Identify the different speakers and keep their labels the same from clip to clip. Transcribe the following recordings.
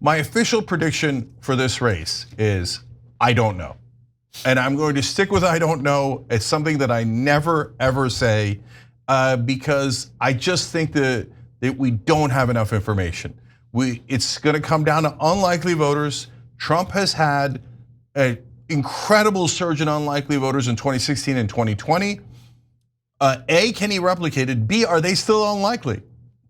Speaker 1: My official prediction for this race is I don't know. And I'm going to stick with I don't know. It's something that I never ever say because I just think that we don't have enough information. It's going to come down to unlikely voters. Trump has had an incredible surge in unlikely voters in 2016 and 2020. A, can he replicate it? B, are they still unlikely?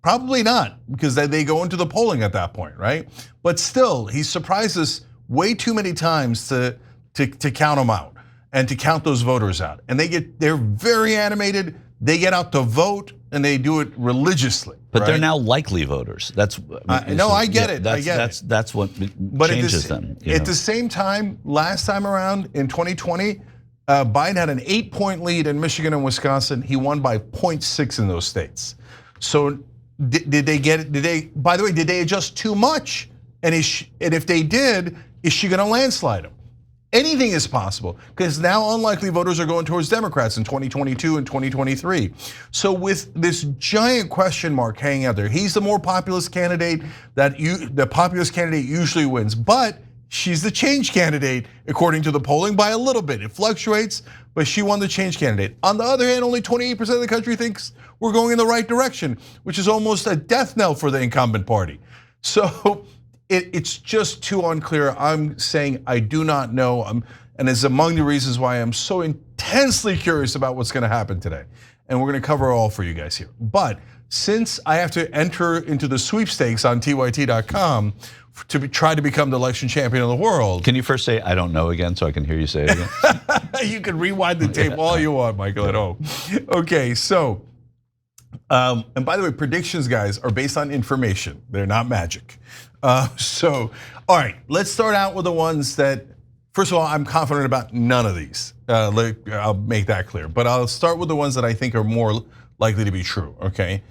Speaker 1: Probably not, because they go into the polling at that point, right? But still, he surprised us way too many times to count them out and to count those voters out. And they're very animated. They get out to vote and they do it religiously.
Speaker 2: But
Speaker 1: right?
Speaker 2: they're now likely voters. That's
Speaker 1: I get it.
Speaker 2: That's what changes them.
Speaker 1: At the same time, last time around in 2020, Biden had an 8-point lead in Michigan and Wisconsin. He won by 0.6 in those states. So did they get it? By the way, did they adjust too much? And if they did, is she going to landslide him? Anything is possible, because now unlikely voters are going towards Democrats in 2022 and 2023. So with this giant question mark hanging out there, he's the more populist candidate. The populist candidate usually wins, but she's the change candidate according to the polling by a little bit. It fluctuates, but she won the change candidate. On the other hand, only 28% of the country thinks we're going in the right direction, which is almost a death knell for the incumbent party. So it's just too unclear. I'm saying I do not know, and it's among the reasons why I'm so intensely curious about what's going to happen today. And we're going to cover it all for you guys here. But since I have to enter into the sweepstakes on tyt.com to try to become the election champion of the world.
Speaker 2: Can you first say I don't know again so I can hear you say it again?
Speaker 1: You can rewind the tape all you want, Michael, at home. Okay, so, and by the way, predictions, guys, are based on information. They're not magic. So, all right, let's start out with the ones that, first of all, I'm confident about none of these. I'll make that clear. But I'll start with the ones that I think are more likely to be true, okay?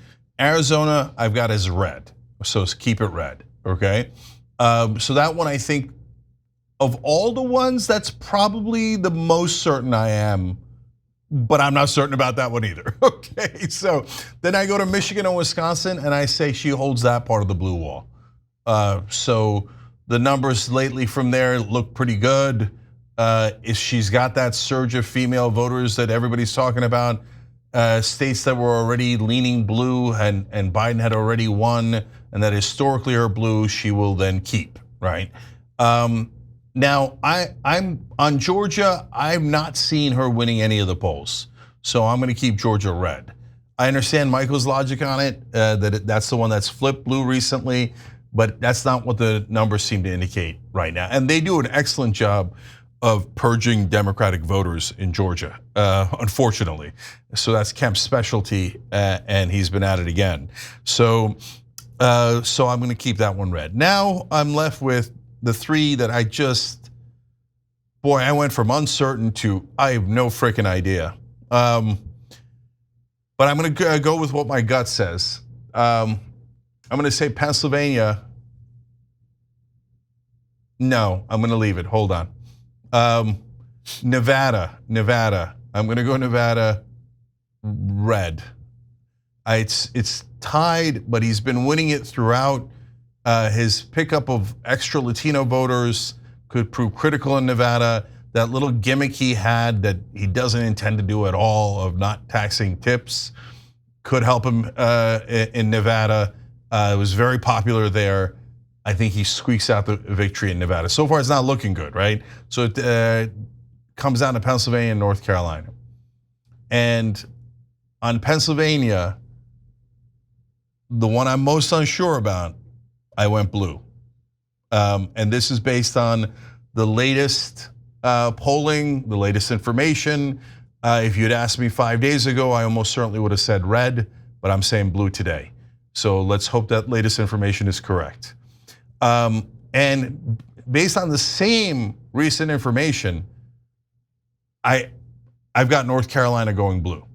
Speaker 1: Arizona, I've got as red, so keep it red, okay? So that one, I think, of all the ones, that's probably the most certain I am, but I'm not certain about that one either, okay? So then I go to Michigan and Wisconsin, and I say she holds that part of the blue wall. So the numbers lately from there look pretty good. She's got that surge of female voters that everybody's talking about. States that were already leaning blue and Biden had already won, and that historically are blue, she will then keep, right? Now, I'm on Georgia, I'm not seeing her winning any of the polls. So I'm gonna keep Georgia red. I understand Michael's logic on it, that's the one that's flipped blue recently, but that's not what the numbers seem to indicate right now. And they do an excellent job of purging Democratic voters in Georgia, unfortunately. So that's Kemp's specialty, and he's been at it again. So I'm gonna keep that one red. Now I'm left with the three that I went from uncertain to I have no freaking idea. But I'm gonna go with what my gut says. I'm gonna say Pennsylvania. No, I'm gonna leave it, hold on. Nevada, I'm gonna go Nevada red. It's tied, but he's been winning it throughout. His pickup of extra Latino voters could prove critical in Nevada. That little gimmick he had that he doesn't intend to do at all of not taxing tips could help him in Nevada. It was very popular there. I think he squeaks out the victory in Nevada. So far, it's not looking good, right? So it comes down to Pennsylvania and North Carolina. And on Pennsylvania, the one I'm most unsure about, I went blue. And this is based on the latest polling, the latest information. If you'd asked me 5 days ago, I almost certainly would have said red, but I'm saying blue today. So let's hope that latest information is correct. And based on the same recent information, I've got North Carolina going blue.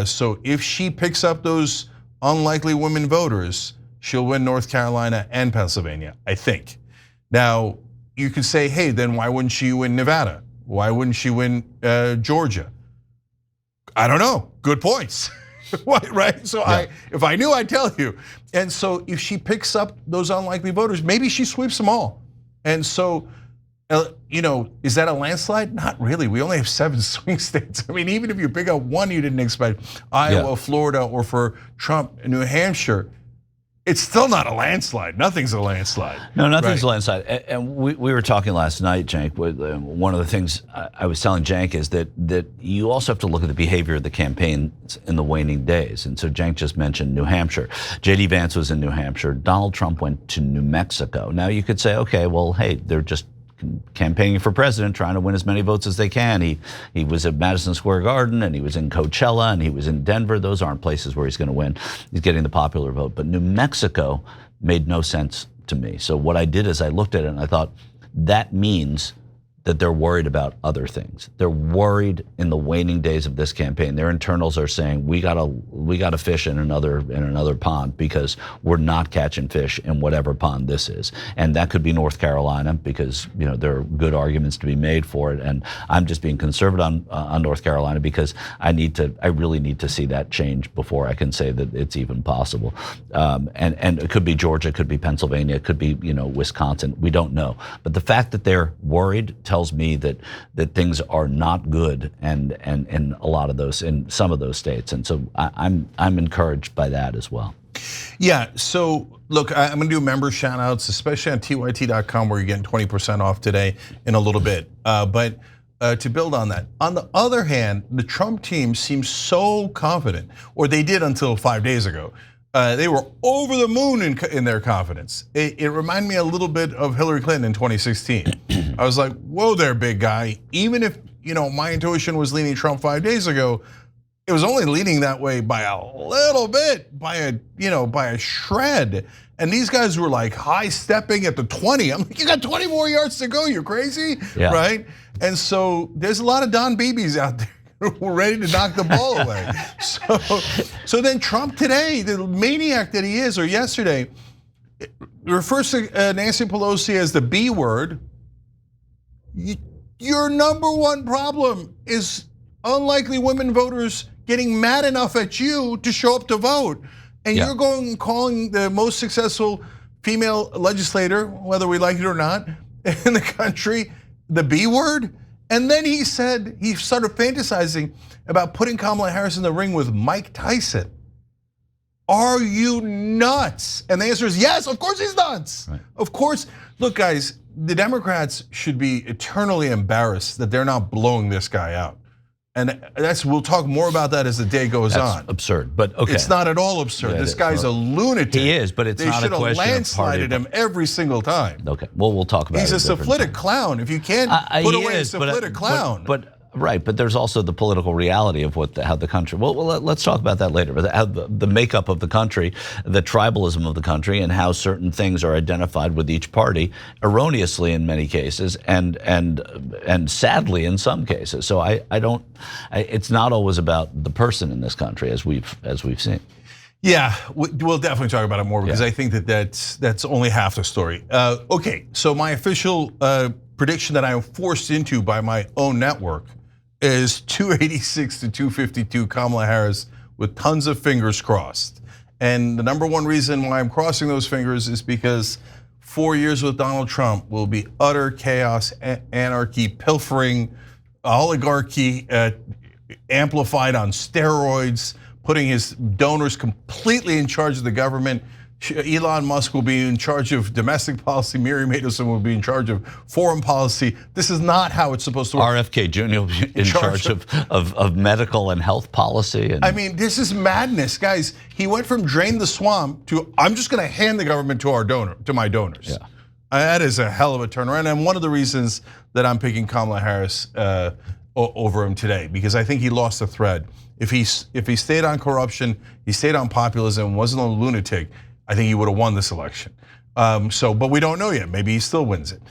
Speaker 1: So if she picks up those unlikely women voters, she'll win North Carolina and Pennsylvania, I think. Now, you could say, hey, then why wouldn't she win Nevada? Why wouldn't she win Georgia? I don't know, good points. right? So if I knew, I'd tell you. And so if she picks up those unlikely voters, maybe she sweeps them all. And so, is that a landslide? Not really. We only have 7 swing states. I mean, even if you pick up one you didn't expect, Iowa, Florida, or for Trump, New Hampshire, it's still not a landslide. Nothing's a landslide.
Speaker 2: No, nothing's a landslide. And we were talking last night, Cenk. One of the things I was telling Cenk is that you also have to look at the behavior of the campaigns in the waning days. And so Cenk just mentioned New Hampshire. J.D. Vance was in New Hampshire. Donald Trump went to New Mexico. Now you could say, okay, well, hey, they're just campaigning for president, trying to win as many votes as they can. He was at Madison Square Garden, and he was in Coachella, and he was in Denver. Those aren't places where he's going to win. He's getting the popular vote. But New Mexico made no sense to me. So what I did is I looked at it and I thought, that means that they're worried about other things. They're worried in the waning days of this campaign. Their internals are saying, we gotta fish in another pond, because we're not catching fish in whatever pond this is. And that could be North Carolina, because there are good arguments to be made for it. And I'm just being conservative on North Carolina, because I really need to see that change before I can say that it's even possible. And it could be Georgia, it could be Pennsylvania, it could be Wisconsin. We don't know. But the fact that they're worried tells me that things are not good, and in a lot of those, in some of those states, and so I'm encouraged by that as well.
Speaker 1: Yeah. So look, I'm going to do member shout outs, especially on tyt.com, where you're getting 20% off today in a little bit. But to build on that, on the other hand, the Trump team seems so confident, or they did until 5 days ago. They were over the moon in their confidence. It reminded me a little bit of Hillary Clinton in 2016. I was like, whoa there, big guy. Even if my intuition was leaning Trump 5 days ago, it was only leaning that way by a little bit, by a shred. And these guys were like high stepping at the 20. I'm like, you got 20 more yards to go. You're crazy, right? And so there's a lot of Don Beebes out there. We're ready to knock the ball away. So then Trump today, the maniac that he is, or yesterday, refers to Nancy Pelosi as the B word. Your number one problem is unlikely women voters getting mad enough at you to show up to vote. And you're going and calling the most successful female legislator, whether we like it or not, in the country, the B word. And then he said, he started fantasizing about putting Kamala Harris in the ring with Mike Tyson. Are you nuts? And the answer is yes, of course he's nuts. Right. Of course. Look, guys, the Democrats should be eternally embarrassed that they're not blowing this guy out. And we'll talk more about that as the day goes on.
Speaker 2: That's absurd, but okay.
Speaker 1: It's not at all absurd. This guy's a lunatic.
Speaker 2: He is, but it's not a question of party.
Speaker 1: They should have landslided him every single time.
Speaker 2: Okay, well, we'll talk about it.
Speaker 1: He's a syphilitic clown. If you can't put away a syphilitic clown.
Speaker 2: Right, but there's also the political reality of how the country. Well, let's talk about that later. But how the makeup of the country, the tribalism of the country, and how certain things are identified with each party erroneously in many cases, and sadly in some cases. So it's not always about the person in this country, as we've seen.
Speaker 1: Yeah, we'll definitely talk about it more, because I think that's only half the story. Okay, so my official prediction that I am forced into by my own network is 286 to 252 Kamala Harris with tons of fingers crossed. And the number one reason why I'm crossing those fingers is because 4 years with Donald Trump will be utter chaos, anarchy, pilfering, oligarchy amplified on steroids, putting his donors completely in charge of the government. Elon Musk will be in charge of domestic policy. Mary Madelson will be in charge of foreign policy. This is not how it's supposed to work.
Speaker 2: RFK Jr. will be in charge of medical and health policy.
Speaker 1: I mean, this is madness, guys. He went from drain the swamp to I'm just going to hand the government to my donors. Yeah. That is a hell of a turnaround, and one of the reasons that I'm picking Kamala Harris over him today, because I think he lost the thread. If he stayed on corruption, he stayed on populism, wasn't a lunatic, I think he would have won this election. But we don't know yet. Maybe he still wins it.